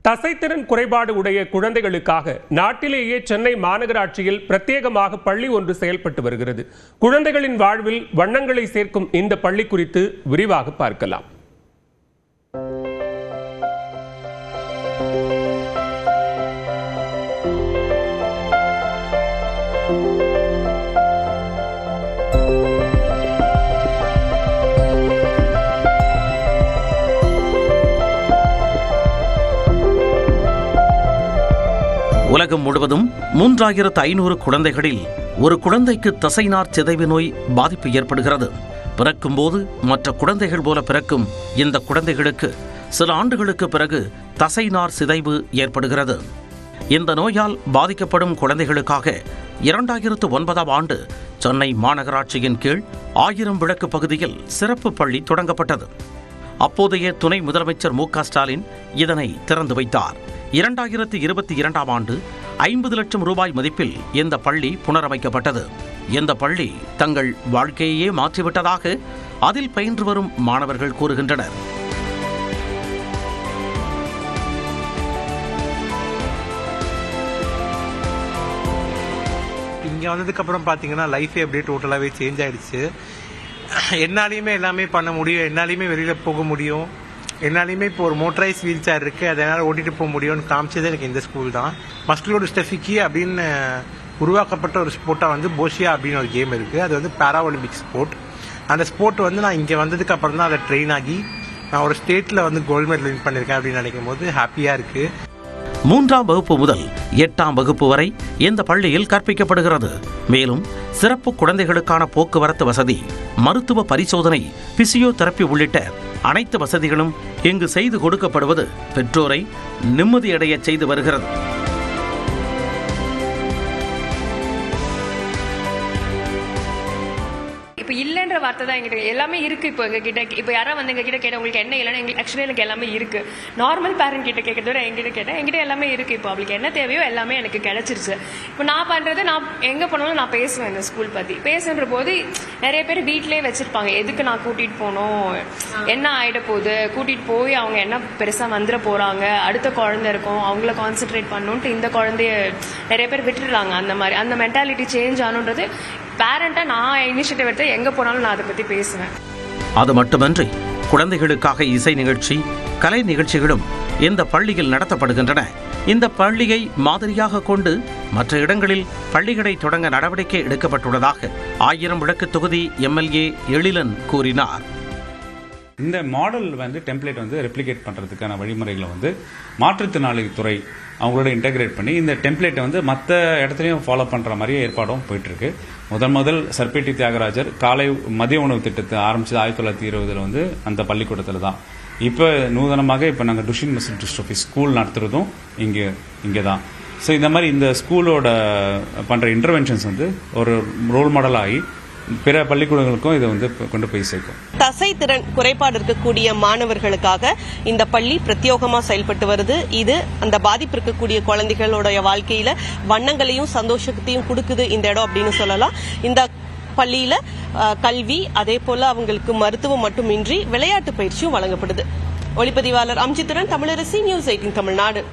தசைத்திறன் குறைபாடு உடைய குழந்தைகளுக்காக நாட்டிலேயே சென்னை மாநகராட்சியில் பிரத்யேகமாக பள்ளி ஒன்று செயல்பட்டு வருகிறது. குழந்தைகளின் வாழ்வில் வண்ணங்களை சேர்க்கும் இந்த பள்ளி குறித்து விரிவாக பார்க்கலாம். உலகம் முழுவதும் 3500 குழந்தைகளில் ஒரு குழந்தைக்கு தசைநார் சிதைவு நோய் பாதிப்பு ஏற்படுகிறது. பிறக்கும் போது மற்ற குழந்தைகள் போல பிறக்கும் இந்த குழந்தைகளுக்கு சில ஆண்டுகளுக்கு பிறகு தசைநார் சிதைவு ஏற்படுகிறது. இந்த நோயால் பாதிக்கப்படும் குழந்தைகளுக்காக 2009ஆம் ஆண்டு சென்னை மாநகராட்சியின் கீழ் 1000 விளக்கு பகுதியில் சிறப்பு பள்ளி தொடங்கப்பட்டது. அப்போதைய துணை முதலமைச்சர் மு.க. ஸ்டாலின் இதனை திறந்து வைத்தார். 2022ஆம் ஆண்டு 50 லட்சம் ரூபாய் மதிப்பில் இந்த பள்ளி புனரமைக்கப்பட்டது. இந்த பள்ளி தங்கள் வாழ்க்கையே மாற்றிவிட்டதாக அதில் பயின்று வரும் மாணவர்கள் கூறுகின்றனர். இங்கே வந்ததுக்கு அப்புறம் பார்த்தீங்கன்னா லைஃபே அப்படியே டோட்டலாகவே சேஞ்ச் ஆயிடுச்சு. என்னாலையுமே எல்லாமே பண்ண முடியும், என்னாலையுமே வெளியில் போக முடியும், என்னாலையுமே இப்போ ஒரு மோட்டரைஸ் வீல் சேர் இருக்குது, அதனால் ஓட்டிகிட்டு போக முடியும்னு காமிச்சது எனக்கு இந்த ஸ்கூல் தான். மஸ்குலோ டிஸ்ட்ரோஃபி அப்படின்னு உருவாக்கப்பட்ட ஒரு ஸ்போர்ட்டாக வந்து போஷியா அப்படின்னு ஒரு கேம் இருக்குது. அது வந்து பேரா ஒலிம்பிக் ஸ்போர்ட். அந்த ஸ்போர்ட் வந்து நான் இங்கே வந்ததுக்கு அப்புறம் தான் அதை ட்ரெயின் ஆகி நான் ஒரு ஸ்டேட்டில் வந்து கோல்டு மெடல் வின் பண்ணியிருக்கேன் அப்படின்னு நினைக்கும் போது ஹாப்பியாக இருக்குது. 3ஆம் வகுப்பு முதல் 8ஆம் வகுப்பு வரை இந்த பள்ளியில் கற்பிக்கப்படுகிறது. மேலும் சிறப்பு குழந்தைகளுக்கான போக்குவரத்து வசதி, மருத்துவ பரிசோதனை, பிசியோதெரப்பி உள்ளிட்ட அனைத்து வசதிகளும் இங்கு செய்து கொடுக்கப்படுவது பெற்றோரை நிம்மதியடைய செய்து வருகிறது. இப்போ இல்லைன்ற வார்த்தை தான் எங்கிட்ட எல்லாமே இருக்கு. இப்போ எங்ககிட்ட இப்போ யாராவது வந்து எங்ககிட்ட கேட்ட உங்களுக்கு என்ன இல்லைன்னா எங்களுக்கு ஆக்சுவலி எனக்கு எல்லாமே இருக்கு. நார்மல் பேரண்ட் கிட்ட கேட்கறத விட எங்கிட்ட கேட்டேன், எங்கிட்ட எல்லாமே இருக்கு. இப்போ அவளுக்கு என்ன தேவையோ எல்லாமே எனக்கு கிடைச்சிருச்சு. இப்போ நான் பண்றது, நான் எங்க போனாலும் நான் பேசுவேன் இந்த ஸ்கூல் பத்தி. பேசுன்ற போது நிறைய பேர் வீட்லயே வச்சிருப்பாங்க, எதுக்கு நான் கூட்டிட்டு போனோம், என்ன ஆயிட போகுது, கூட்டிட்டு போய் அவங்க என்ன பெருசா வந்துட போறாங்க, அடுத்த குழந்தை இருக்கும் அவங்கள கான்சென்ட்ரேட் பண்ணணும்ட்டு இந்த குழந்தைய நிறைய பேர் விட்டுடுறாங்க. அந்த மாதிரி அந்த மென்டாலிட்டி சேஞ்ச் ஆனுன்றது பேரண்டா நான் இனிஷியேட்டிவ் எடுத்து எங்க போனாலும் நான் அதை பத்தி பேசுவேன். அது மட்டுமன்றி குழந்தைகளுக்காக இசை நிகழ்ச்சி, கலை நிகழ்ச்சிகளும் இந்த பள்ளியில் நடத்தப்படுகின்றன. இந்த பள்ளியை மாதிரியாக கொண்டு மற்ற இடங்களில் பள்ளிகளை தொடங்க நடவடிக்கை எடுக்கப்பட்டுள்ளதாக 1000 விளக்கு தொகுதி எம்எல்ஏ எழிலன் கூறினார். இந்த மாடல் வந்து டெம்ப்ளேட் வந்து ரெப்ளிகேட் பண்ணுறதுக்கான வழிமுறைகளை வந்து மாற்றுத்திறனாளி துறை அவங்களோட இன்டெகிரேட் பண்ணி இந்த டெம்ப்ளேட்டை வந்து மற்ற இடத்துலையும் ஃபாலோ பண்ணுற மாதிரியே ஏற்பாடும் போயிட்டுருக்கு. முதல் சர்பேட்டி தியாகராஜர் காலை மதிய உணவு திட்டத்தை ஆரம்பிச்சது 1920 வந்து அந்த பள்ளிக்கூடத்தில் தான். இப்போ நூதனமாக இப்போ நாங்கள் டுஷின் மஸ்குலோ டிஸ்ட்ரோஃபி ஸ்கூல் நடத்துறதும் இங்கே தான். ஸோ இந்த மாதிரி இந்த ஸ்கூலோட பண்ணுற இன்டர்வென்ஷன்ஸ் வந்து ஒரு ரோல் மாடல் ஆகி பிற பள்ளிக்கூடங்களுக்கும் இதை வந்து கொண்டு போய் சேர்க்கும். தசைத்திறன் குறைபாடு இருக்கக்கூடிய மாணவர்களுக்காக இந்த பள்ளி பிரத்யேகமா செயல்பட்டு வருது. இது அந்த பாதிப்பு இருக்கக்கூடிய குழந்தைகளுடைய வாழ்க்கையில வண்ணங்களையும் சந்தோஷத்தையும் கொடுக்குது இந்த இடம் அப்படின்னு சொல்லலாம். இந்த பள்ளியில கல்வி, அதே போல அவங்களுக்கு மருத்துவம் மட்டுமின்றி விளையாட்டு பயிற்சியும் வழங்கப்படுது. ஒளிப்பதிவாளர் அம்ஜித்துடன் தமிழரசி, நியூஸ் 18 தமிழ்நாடு.